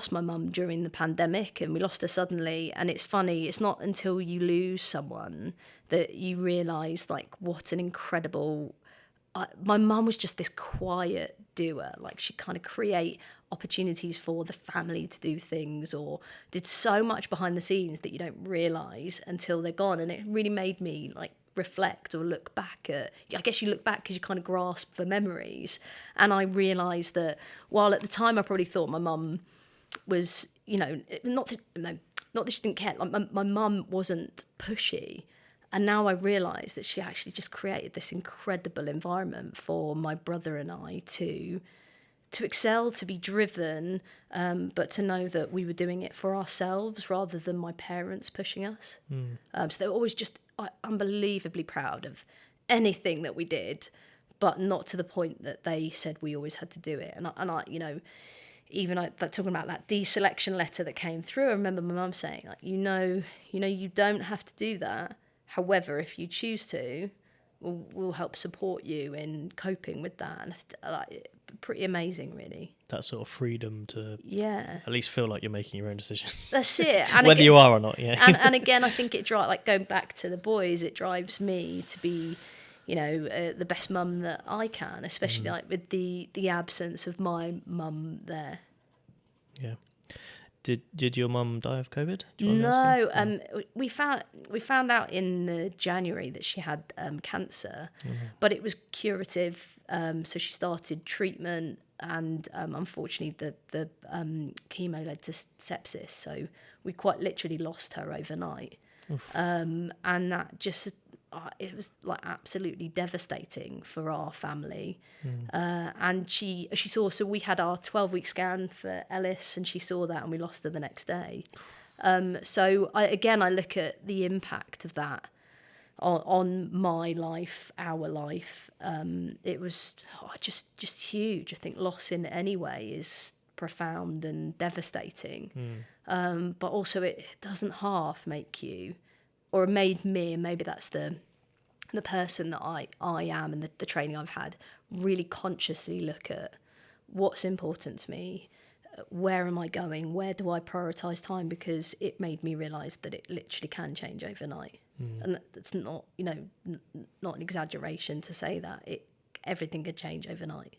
lost my mum during the pandemic, and we lost her suddenly. And it's funny, it's not until you lose someone that you realise like what an incredible... my mum was just this quiet doer. Like, she'd kind of create opportunities for the family to do things, or did so much behind the scenes that you don't realise until they're gone. And it really made me like reflect or look back at... I guess you look back because you kind of grasp the memories. And I realised that while at the time I probably thought my mum was, you know, not that she didn't care. Like, my mum wasn't pushy. And now I realise that she actually just created this incredible environment for my brother and I to excel, to be driven, but to know that we were doing it for ourselves rather than my parents pushing us. So they were always just unbelievably proud of anything that we did, but not to the point that they said we always had to do it. And I you know, even talking about that deselection letter that came through, I remember my mum saying, like, you know, you don't have to do that. However, if you choose to, we'll help support you in coping with that. And like, pretty amazing, really. That sort of freedom to at least feel like you're making your own decisions. That's it. And whether again, you are or not, yeah. and again, I think it drives, like going back to the boys, it drives me to be, you know, the best mum that I can, especially like with the absence of my mum there. Yeah. Did your mum die of COVID? No, we found out in January that she had cancer, but it was curative. So she started treatment, and unfortunately, the chemo led to sepsis. So we quite literally lost her overnight, and that just it was like absolutely devastating for our family. And she saw, so we had our 12-week scan for Ellis, and she saw that, and we lost her the next day. So I look at the impact of that on my life, our life. It was just huge. I think loss in any way is profound and devastating. But also it doesn't half make you, or it made me, and maybe that's the person that I am, and the training I've had, really consciously look at what's important to me, where am I going, where do I prioritise time, because it made me realise that it literally can change overnight. And that's not, you know, not an exaggeration to say that. Everything could change overnight.